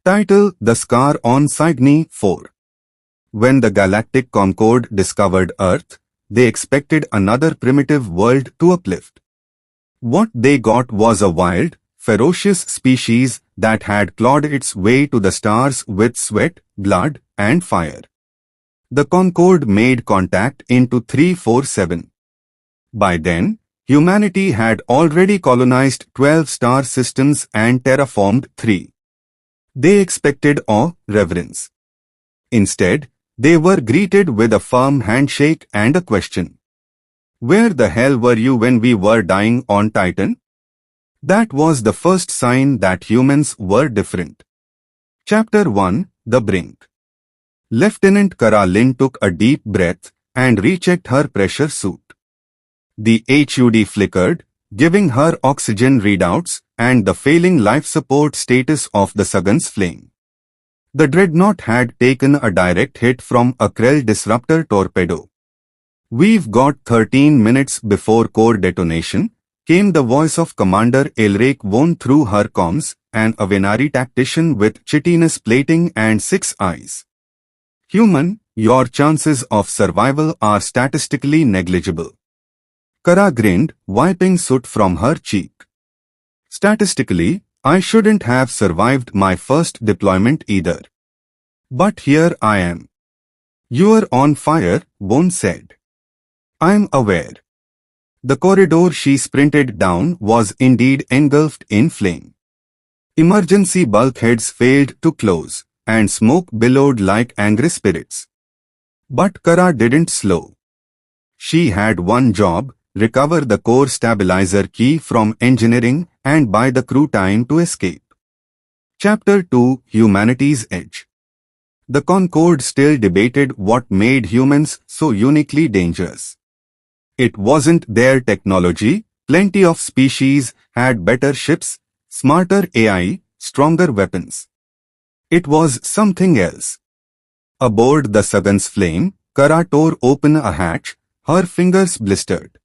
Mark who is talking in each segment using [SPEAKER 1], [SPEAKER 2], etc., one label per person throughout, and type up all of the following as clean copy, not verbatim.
[SPEAKER 1] Title: The Scar on Cygni 4. When the Galactic Concorde discovered Earth, they expected another primitive world to uplift. What they got was a wild, ferocious species that had clawed its way to the stars with sweat, blood, and fire. The Concorde made contact in 2347. By then, humanity had already colonized 12 star systems and terraformed 3. They expected awe, reverence. Instead, they were greeted with a firm handshake and a question. Where the hell were you when we were dying on Titan? That was the first sign that humans were different. Chapter 1: The Brink. Lieutenant Kara Lin took a deep breath and rechecked her pressure suit. The HUD flickered, giving her oxygen readouts and the failing life support status of the Cygni's flame. The dreadnought had taken a direct hit from a Krell disruptor torpedo. "We've got 13 minutes before core detonation," came the voice of Commander Elric Von through her comms, an Avenari tactician with chitinous plating and 6 eyes. "Human, your chances of survival are statistically negligible." Kara grinned, wiping soot from her cheek. "Statistically, I shouldn't have survived my first deployment either. But here I am." "You're on fire," Von said. "I'm aware." The corridor she sprinted down was indeed engulfed in flame. Emergency bulkheads failed to close, and smoke billowed like angry spirits. But Kara didn't slow. She had one job: recover the core stabilizer key from engineering and buy the crew time to escape. Chapter 2: Humanity's Edge. The Concorde still debated what made humans so uniquely dangerous. It wasn't their technology. Plenty of species had better ships, smarter AI, stronger weapons. It was something else. Aboard the Cygni's flame, Kara tore open a hatch, her fingers blistered.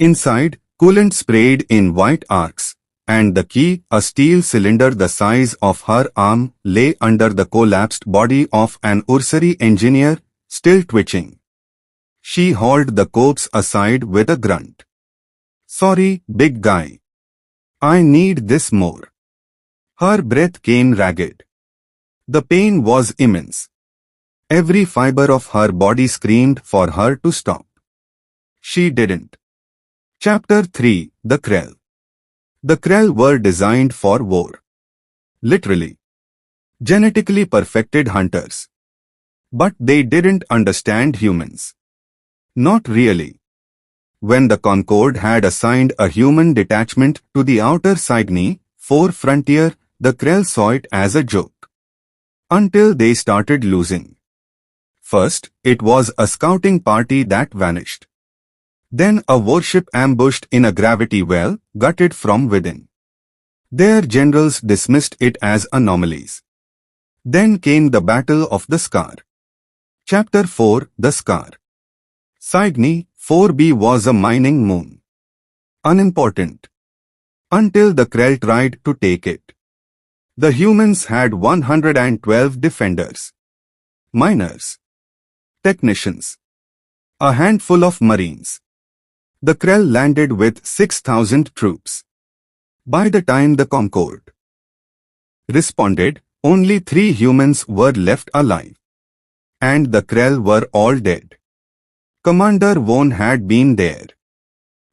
[SPEAKER 1] Inside, coolant sprayed in white arcs, and the key, a steel cylinder the size of her arm, lay under the collapsed body of an Ursari engineer, still twitching. She hauled the corpse aside with a grunt. "Sorry, big guy. I need this more." Her breath came ragged. The pain was immense. Every fiber of her body screamed for her to stop. She didn't. Chapter 3: The Krell. The Krell were designed for war. Literally. Genetically perfected hunters. But they didn't understand humans. Not really. When the Concorde had assigned a human detachment to the outer Cygni 4 frontier, the Krell saw it as a joke. Until they started losing. First, it was a scouting party that vanished. Then a warship ambushed in a gravity well, gutted from within. Their generals dismissed it as anomalies. Then came the Battle of the Scar. Chapter 4: The Scar. Cygni 4b was a mining moon. Unimportant. Until the Krell tried to take it. The humans had 112 defenders. Miners. Technicians. A handful of marines. The Krell landed with 6,000 troops. By the time the Concorde responded, only 3 humans were left alive. And the Krell were all dead. Commander Von had been there.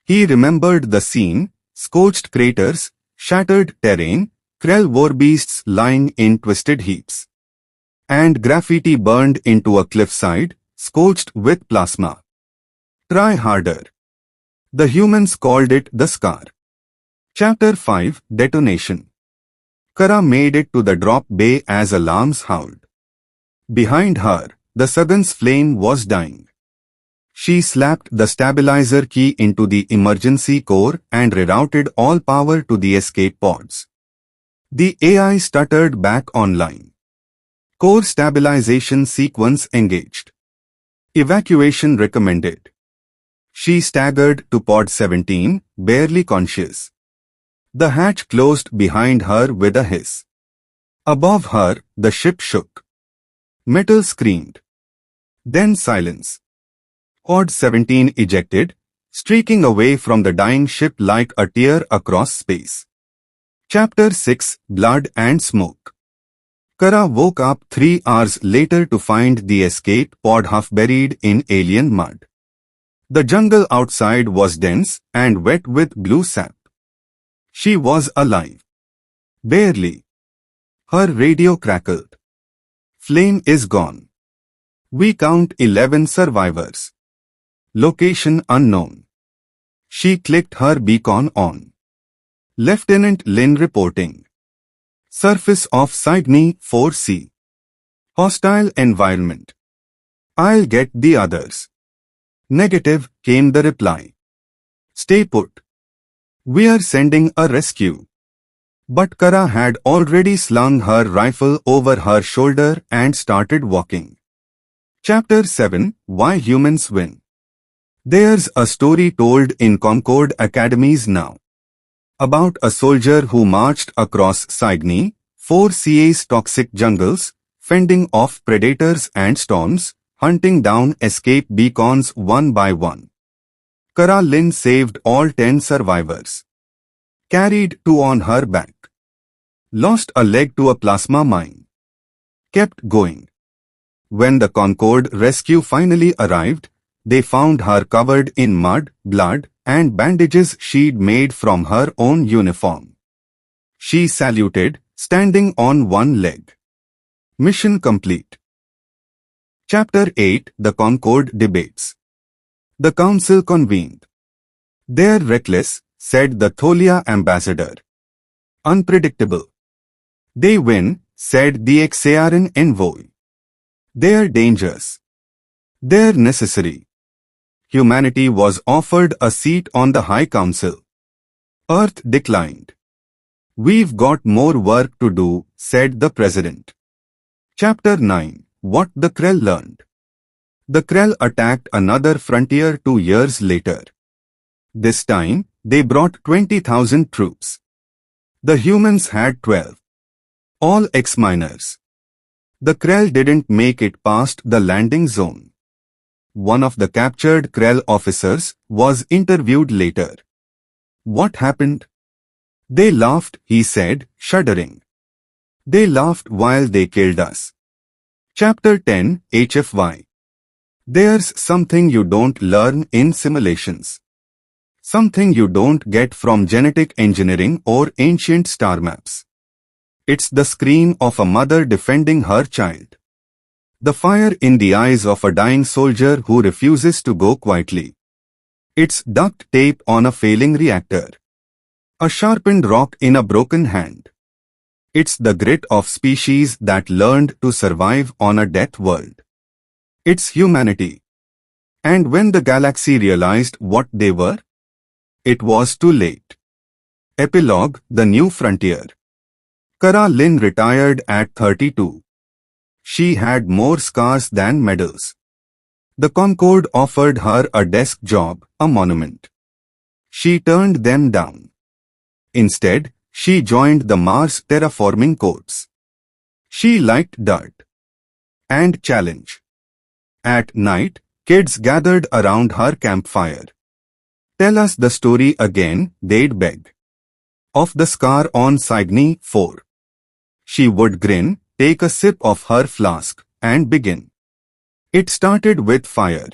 [SPEAKER 1] He remembered the scene: scorched craters, shattered terrain, Krell warbeasts lying in twisted heaps. And graffiti burned into a cliffside, scorched with plasma. Try harder. The humans called it the Scar. Chapter 5: Detonation. Kara made it to the drop bay as alarms howled. Behind her, the Cygni's flame was dying. She slapped the stabilizer key into the emergency core and rerouted all power to the escape pods. The AI stuttered back online. Core stabilization sequence engaged. Evacuation recommended. She staggered to pod 17, barely conscious. The hatch closed behind her with a hiss. Above her, the ship shook. Metal screamed. Then silence. Odd 17 ejected, streaking away from the dying ship like a tear across space. Chapter 6, Blood and Smoke. Kara woke up 3 hours later to find the escape pod half buried in alien mud. The jungle outside was dense and wet with blue sap. She was alive. Barely. Her radio crackled. Flame is gone. We count 11 survivors. Location unknown. She clicked her beacon on. Lieutenant Lin reporting. Surface of Cygni 4C. Hostile environment. I'll get the others. Negative, came the reply. Stay put. We are sending a rescue. But Kara had already slung her rifle over her shoulder and started walking. Chapter 7, Why Humans Win. There's a story told in Concord academies now. About a soldier who marched across Cygni, 4Ca's toxic jungles, fending off predators and storms, hunting down escape beacons one by one. Kara Lin saved all 10 survivors. Carried 2 on her back. Lost a leg to a plasma mine. Kept going. When the Concord rescue finally arrived, they found her covered in mud, blood, and bandages she'd made from her own uniform. She saluted, standing on one leg. Mission complete. Chapter 8, The Concord Debates. The council convened. They're reckless, said the Tholia ambassador. Unpredictable. They win, said the Xaran envoy. They're dangerous. They're necessary. Humanity was offered a seat on the High Council. Earth declined. We've got more work to do, said the president. Chapter 9, What the Krell Learned. The Krell attacked another frontier 2 years later. This time, they brought 20,000 troops. The humans had 12. All ex-miners. The Krell didn't make it past the landing zone. One of the captured Krell officers was interviewed later. What happened? They laughed, he said, shuddering. They laughed while they killed us. Chapter 10, HFY. There's something you don't learn in simulations. Something you don't get from genetic engineering or ancient star maps. It's the scream of a mother defending her child. The fire in the eyes of a dying soldier who refuses to go quietly. It's duct tape on a failing reactor. A sharpened rock in a broken hand. It's the grit of species that learned to survive on a death world. It's humanity. And when the galaxy realized what they were, it was too late. Epilogue, The New Frontier. Kara Lin retired at 32. She had more scars than medals. The Concord offered her a desk job, a monument. She turned them down. Instead, she joined the Mars Terraforming Corps. She liked dirt and challenge. At night, kids gathered around her campfire. Tell us the story again, they'd beg. Of the scar on Cygni 4. She would grin, take a sip of her flask, and begin. It started with fire.